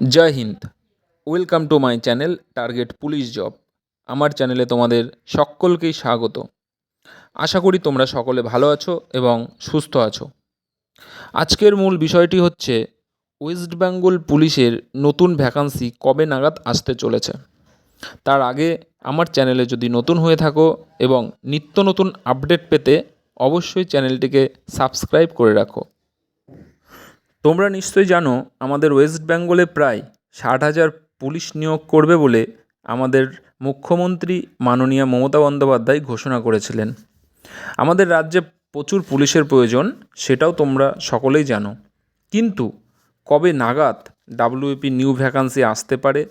জয় হিন্দ। Welcome to my channel target police job. আমার চ্যানেলে তোমাদের সকলকেই স্বাগত। আশা করি তোমরা সকলে ভালো আছো এবং সুস্থ আছো। আজকের মূল বিষয়টি হচ্ছে ওয়েস্ট বেঙ্গল পুলিশের নতুন ভ্যাকান্সি কবে নাগাদ আসতে চলেছে। তার আগে আমার চ্যানেলে যদি নতুন হয়ে থাকো এবং নিত্য নতুন আপডেট পেতে অবশ্যই চ্যানেলটিকে সাবস্ক্রাইব করে রাখো। তোমরা নিশ্চয়ই জানো আমাদের ওয়েস্ট বেঙ্গলে প্রায় 60,000 পুলিশ নিয়োগ করবে বলে আমাদের মুখ্যমন্ত্রী মাননীয় মমতা বন্দ্যোপাধ্যায় ঘোষণা করেছিলেন। আমাদের রাজ্যে প্রচুর পুলিশের প্রয়োজন, সেটাও তোমরা সকলেই জানো। কিন্তু কবে নাগাদ ডাব্লিউপি নিউ ভ্যাকান্সি আসতে পারে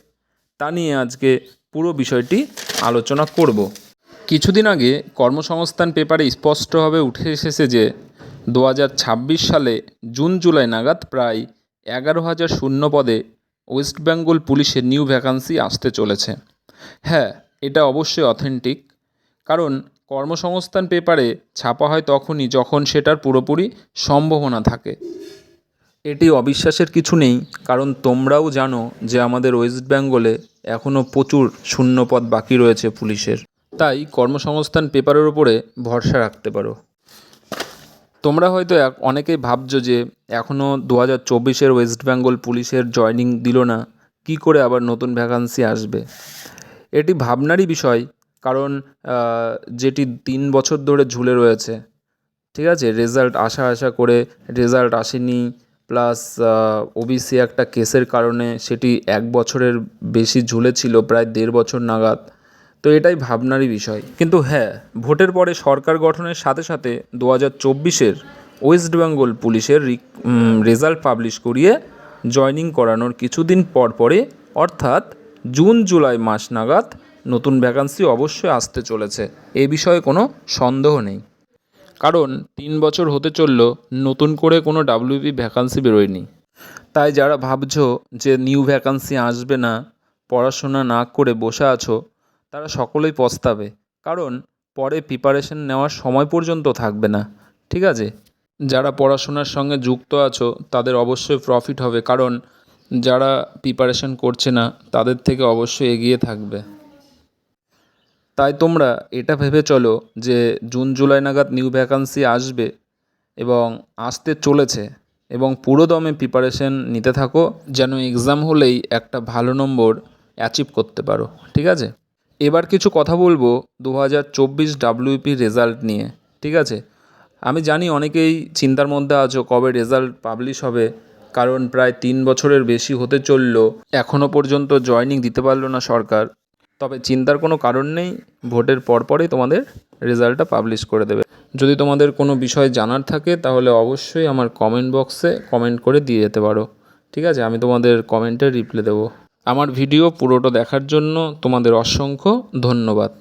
তা নিয়ে আজকে পুরো বিষয়টি আলোচনা করব। কিছুদিন আগে কর্মসংস্থান পেপারে স্পষ্টভাবে উঠে এসেছে যে 2026 সালে জুন জুলাই নাগাদ প্রায় 11,000 শূন্য পদে ওয়েস্ট বেঙ্গল পুলিশের নিউ ভ্যাকান্সি আসতে চলেছে। হ্যাঁ, এটা অবশ্যই অথেন্টিক, কারণ কর্মসংস্থান পেপারে ছাপা হয় তখনই যখন সেটার পুরোপুরি সম্ভাবনা থাকে। এটি অবিশ্বাসের কিছু নেই, কারণ তোমরাও জানো যে আমাদের ওয়েস্ট বেঙ্গলে এখনও প্রচুর শূন্যপদ বাকি রয়েছে পুলিশের। তাই কর্মসংস্থান পেপারের উপরে ভরসা রাখতে পারো। তোমরা হয়তো অনেকেই ভাবছো যে এখনও 2024-এর ওয়েস্ট বেঙ্গল পুলিশের জয়নিং দিল না, কি করে আবার নতুন ভ্যাকান্সি আসবে। এটি ভাবনারই বিষয়, কারণ যেটি 3 বছর ধরে ঝুলে রয়েছে, ঠিক আছে, রেজাল্ট আশা করে রেজাল্ট আসেনি, প্লাস ওবিসি একটা কেসের কারণে সেটি 1 বছরের বেশি ঝুলেছিল, প্রায় 1.5 বছর নাগাদ। তো এটাই ভাবনারই বিষয়। কিন্তু হ্যাঁ, ভোটের পরে সরকার গঠনের সাথে সাথে 2024-এর ওয়েস্ট বেঙ্গল পুলিশের রেজাল্ট পাবলিশ করিয়ে জয়নিং করানোর কিছুদিন পরে অর্থাৎ জুন জুলাই মাস নাগাদ নতুন ভ্যাকান্সি অবশ্যই আসতে চলেছে, এ বিষয়ে কোনো সন্দেহ নেই। কারণ 3 বছর হতে চলল নতুন করে কোনো ডাব্লিউপি ভ্যাকান্সি বেরোয়নি। তাই যারা ভাবছো যে নিউ ভ্যাকান্সি আসবে না, পড়াশোনা না করে বসে আছো, তারা সকলেই পস্তাবে, কারণ পরে প্রিপারেশন নেওয়ার সময় পর্যন্ত থাকবে না। ঠিক আছে, যারা পড়াশোনার সঙ্গে যুক্ত আছো তাদের অবশ্যই প্রফিট হবে, কারণ যারা প্রিপারেশন করছে না তাদের থেকে অবশ্যই এগিয়ে থাকবে। তাই তোমরা এটা ভেবে চলো যে জুন জুলাই নাগাদ নিউ ভ্যাকান্সি আসবে এবং আসতে চলেছে, এবং পুরো দমে প্রিপারেশন নিতে থাকো, যেন এক্সাম হলেই একটা ভালো নম্বর অ্যাচিভ করতে পারো। ঠিক আছে, এবার কিছু কথা বলবো 2024 ডাব্লিউপি রেজাল্ট নিয়ে। ঠিক আছে, আমি জানি অনেকেই চিন্তার মধ্যে আছো কবে রেজাল্ট পাবলিশ হবে, কারণ প্রায় 3 বছরের বেশি হতে চললো, এখনও পর্যন্ত জয়নিং দিতে পারলো না সরকার। তবে চিন্তার কোনো কারণ নেই, ভোটের পরপরই তোমাদের রেজাল্টটা পাবলিশ করে দেবে। যদি তোমাদের কোনো বিষয় জানার থাকে তাহলে অবশ্যই আমার কমেন্ট বক্সে কমেন্ট করে দিয়ে যেতে পারো। ঠিক আছে, আমি তোমাদের কমেন্টের রিপ্লাই দেবো। আমার ভিডিও পুরোটা দেখার জন্য তোমাদের অসংখ্য ধন্যবাদ।